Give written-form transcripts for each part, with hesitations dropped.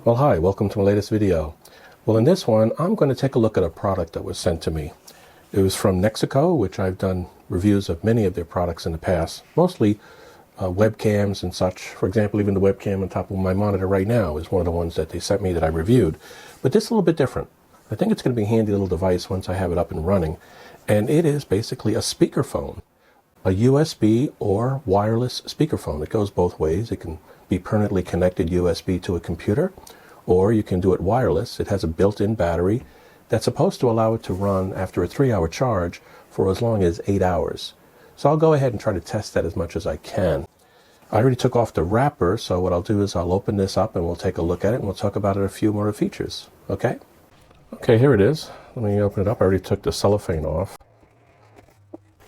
Well, hi, welcome to my latest video. Well, in this one, I'm going to take a look at a product that was sent to me. It was from NEXIGO, which I've done reviews of many of their products in the past, mostly webcams and such. For example, even the webcam on top of my monitor right now is one of the ones that they sent me that I reviewed. But this is a little bit different. I think it's going to be a handy little device once I have it up and running. And it is basically a speakerphone, a USB or wireless speakerphone. It goes both ways. It can be permanently connected USB to a computer, or you can do it wireless. It has a built-in battery that's supposed to allow it to run after a 3-hour charge for as long as 8 hours. So I'll go ahead and try to test that as much as I can. I already took off the wrapper, so what I'll do is I'll open this up and we'll take a look at it and we'll talk about it, a few more features. Okay? Okay, here it is. Let me open it up. I already took the cellophane off.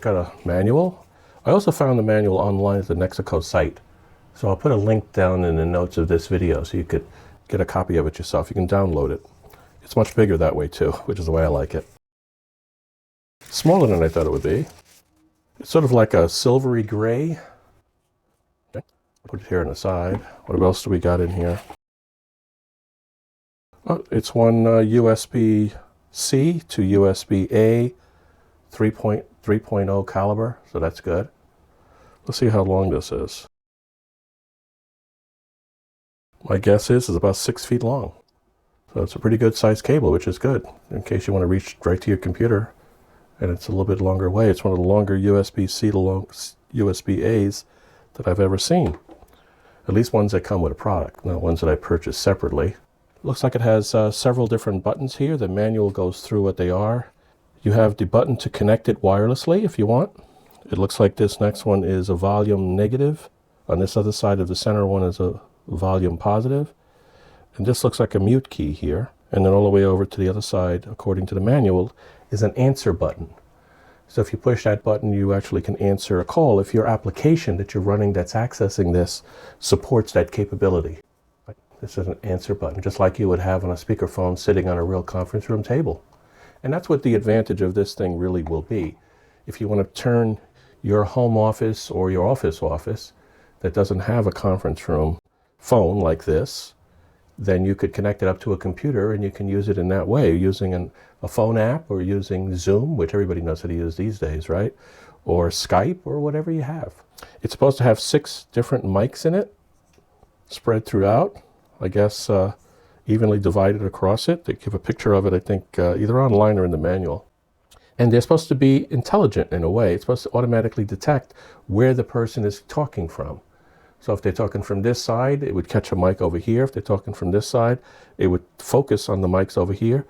Got a manual. I also found the manual online at the NEXIGO site. So I'll put a link down in the notes of this video so you could get a copy of it yourself. You can download it. It's much bigger that way too, which is the way I like it. Smaller than I thought it would be. It's sort of like a silvery gray. Okay. Put it here on the side. What else do we got in here? Oh, it's one USB-C to USB-A 3.0 caliber, so that's good. Let's see how long this is. My guess is it's about 6 feet long. So it's a pretty good sized cable, which is good in case you want to reach right to your computer. And it's a little bit longer way. It's one of the longer USB-C to USB-A's that I've ever seen. At least ones that come with a product, not ones that I purchased separately. Looks like it has several different buttons here. The manual goes through what they are. You have the button to connect it wirelessly if you want. It looks like this next one is a volume negative. On this other side of the center one is a volume positive. And this looks like a mute key here. And then all the way over to the other side, according to the manual, is an answer button. So if you push that button, you actually can answer a call if your application that you're running that's accessing this supports that capability. This is an answer button, just like you would have on a speakerphone sitting on a real conference room table. And that's what the advantage of this thing really will be. If you want to turn your home office or your office that doesn't have a conference room phone like this, then you could connect it up to a computer and you can use it in that way, using a phone app or using Zoom, which everybody knows how to use these days, right? Or Skype or whatever you have. It's supposed to have 6 different mics in it, spread throughout, I guess evenly divided across it. They give a picture of it, I think, either online or in the manual. And they're supposed to be intelligent in a way. It's supposed to automatically detect where the person is talking from. So if they're talking from this side, it would catch a mic over here. If they're talking from this side, it would focus on the mics over here.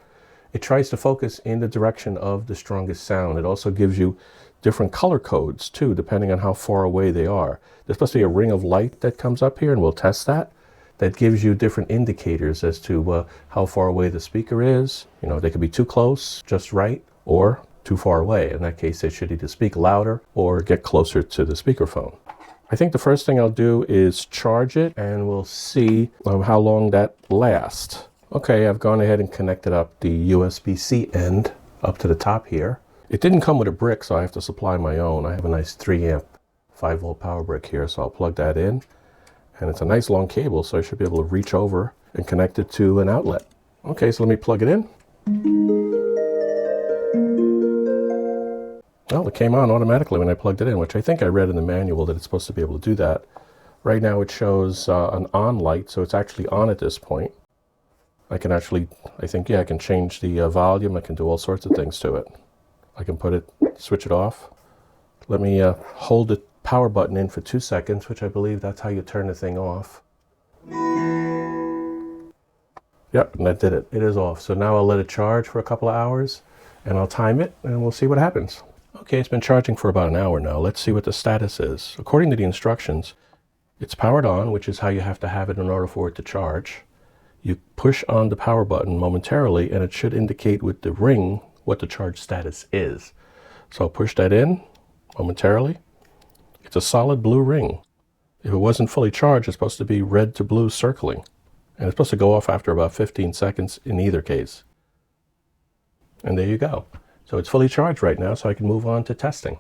It tries to focus in the direction of the strongest sound. It also gives you different color codes too, depending on how far away they are. There's supposed to be a ring of light that comes up here, and we'll test that. That gives you different indicators as to how far away the speaker is. You know, they could be too close, just right, or too far away. In that case, they should either speak louder or get closer to the speakerphone. I think the first thing I'll do is charge it, and we'll see how long that lasts. Okay, I've gone ahead and connected up the USB-C end up to the top here. It didn't come with a brick, so I have to supply my own. I have a nice 3 amp 5-volt power brick here, so I'll plug that in. And it's a nice long cable, so I should be able to reach over and connect it to an outlet. Okay, so let me plug it in. Well, it came on automatically when I plugged it in, which I think I read in the manual that it's supposed to be able to do that. Right now it shows an on light, so it's actually on at this point. I can actually, I can change the volume. I can do all sorts of things to it. I can switch it off. Let me hold the power button in for 2 seconds, which I believe that's how you turn the thing off. Yep, and that did it. It is off. So now I'll let it charge for a couple of hours, and I'll time it, and we'll see what happens. Okay, it's been charging for about an hour now. Let's see what the status is. According to the instructions, it's powered on, which is how you have to have it in order for it to charge. You push on the power button momentarily, and it should indicate with the ring what the charge status is. So I'll push that in momentarily. It's a solid blue ring. If it wasn't fully charged, it's supposed to be red to blue circling. And it's supposed to go off after about 15 seconds in either case. And there you go. So it's fully charged right now, so I can move on to testing.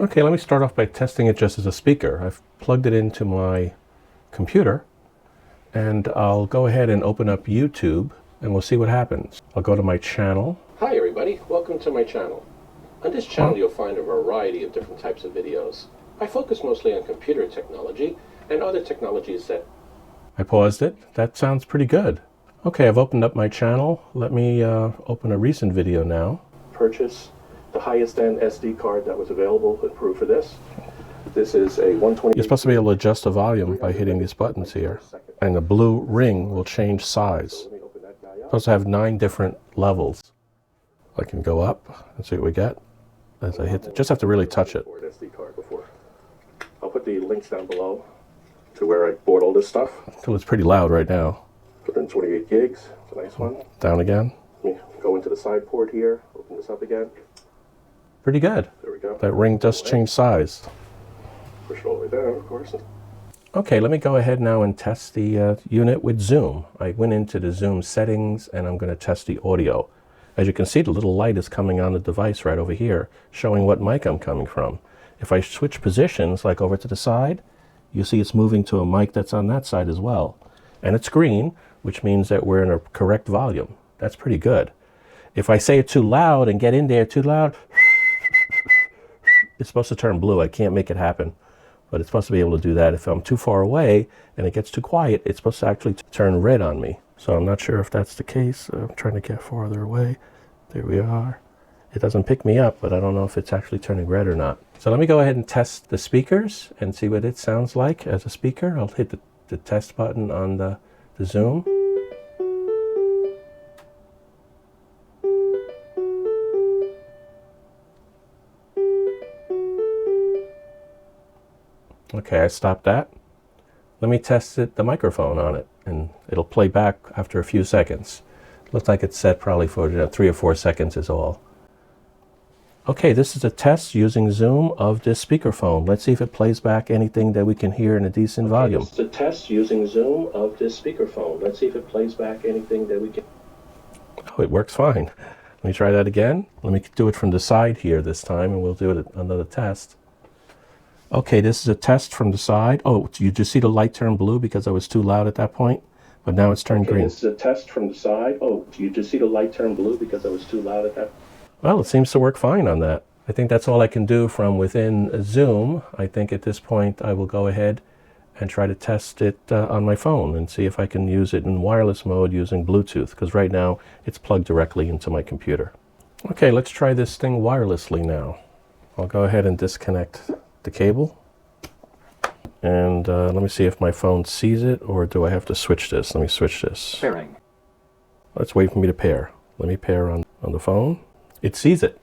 Okay, let me start off by testing it just as a speaker. I've plugged it into my computer, and I'll go ahead and open up YouTube and we'll see what happens. I'll go to my channel. Hi everybody, welcome to my channel. On this channel you'll find a variety of different types of videos. I focus mostly on computer technology and other technologies that... I paused it. That sounds pretty good. Okay, I've opened up my channel. Let me open a recent video now. Purchase the highest end SD card that was available and proof for this. This is a 120. You're supposed to be able to adjust the volume by hitting these buttons here. And the blue ring will change size. It's supposed to have 9 different levels. I can go up and see what we get as I hit it. Just have to really touch it. I'll put the links down below to where I bought all this stuff. So it's pretty loud right now. 128 gigs. It's a nice one. Down again. Let me go into the side port here. Open this up again. Pretty good. There we go. That ring does change size. Push it all the way down, of course. Okay, let me go ahead now and test the unit with Zoom. I went into the Zoom settings and I'm going to test the audio. As you can see, the little light is coming on the device right over here, showing what mic I'm coming from. If I switch positions, like over to the side, you see it's moving to a mic that's on that side as well. And it's green, which means that we're in a correct volume. That's pretty good. If I say it too loud and get in there too loud, it's supposed to turn blue. I can't make it happen, but it's supposed to be able to do that. If I'm too far away and it gets too quiet, it's supposed to actually turn red on me. So I'm not sure if that's the case. I'm trying to get farther away. There we are. It doesn't pick me up, but I don't know if it's actually turning red or not. So let me go ahead and test the speakers and see what it sounds like as a speaker. I'll hit the test button on the Zoom. Okay, I stopped that. Let me test the microphone on it, and it'll play back after a few seconds. Looks like it's set probably for 3 or 4 seconds is all. Okay, this is a test using Zoom of this speakerphone. Let's see if it plays back anything that we can hear in a decent volume. This is a test using Zoom of this speakerphone. Let's see if it plays back anything that we can... Oh, it works fine. Let me try that again. Let me do it from the side here this time, and we'll do it another test. Okay, this is a test from the side. Oh, you just see the light turn blue because I was too loud at that point? But now it's turned green. This is a test from the side. Oh, you just see the light turn blue because I was too loud at that? Well, it seems to work fine on that. I think that's all I can do from within Zoom. I think at this point I will go ahead and try to test it on my phone and see if I can use it in wireless mode using Bluetooth, because right now it's plugged directly into my computer. Okay, let's try this thing wirelessly now. I'll go ahead and disconnect the cable. And let me see if my phone sees it, or do I have to switch this? Let me switch this. Pairing. Let's wait for me to pair. Let me pair on the phone. It sees it.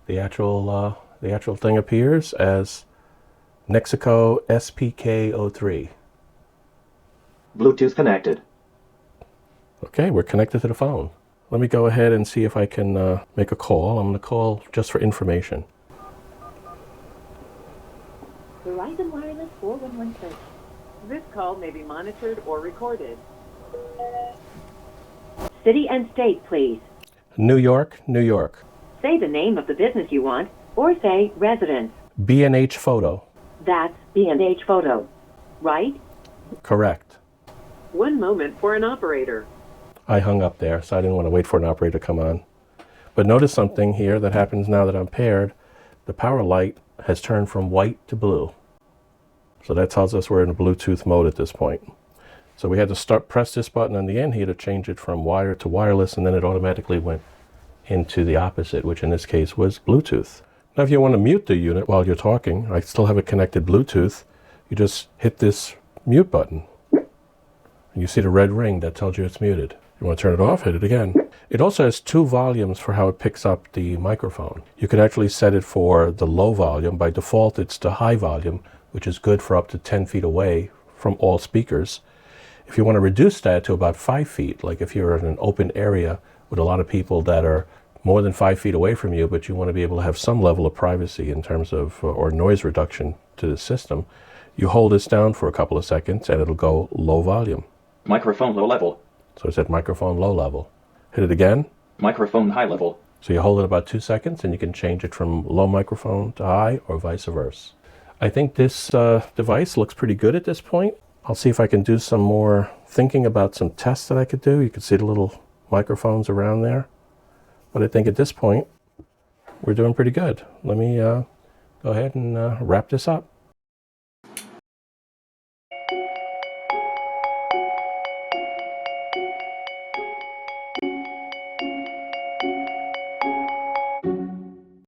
The actual thing appears as NEXIGO SPK03. Bluetooth connected. Okay, we're connected to the phone. Let me go ahead and see if I can make a call. I'm going to call just for information. Verizon Wireless 411 search. This call may be monitored or recorded. City and state, please. New York, New York. Say the name of the business you want, or say residence. B&H Photo. That's B&H Photo, right? Correct. 1 moment for an operator. I hung up there, so I didn't want to wait for an operator to come on. But notice something here that happens now that I'm paired. The power light has turned from white to blue. So that tells us we're in a Bluetooth mode at this point. So we had to press this button on the end here to change it from wire to wireless, and then it automatically went into the opposite, which in this case was Bluetooth. Now if you want to mute the unit while you're talking, I still have it connected Bluetooth, you just hit this mute button. And you see the red ring that tells you it's muted. You want to turn it off, hit it again. It also has 2 volumes for how it picks up the microphone. You could actually set it for the low volume. By default, it's the high volume, which is good for up to 10 feet away from all speakers. If you want to reduce that to about 5 feet, like if you're in an open area with a lot of people that are more than 5 feet away from you, but you want to be able to have some level of privacy in terms of, or noise reduction to the system, you hold this down for a couple of seconds and it'll go low volume. Microphone low level. So it's at microphone low level. Hit it again. Microphone high level. So you hold it about 2 seconds and you can change it from low microphone to high or vice versa. I think this device looks pretty good at this point. I'll see if I can do some more thinking about some tests that I could do. You can see the little microphones around there. But I think at this point, we're doing pretty good. Let me go ahead and wrap this up.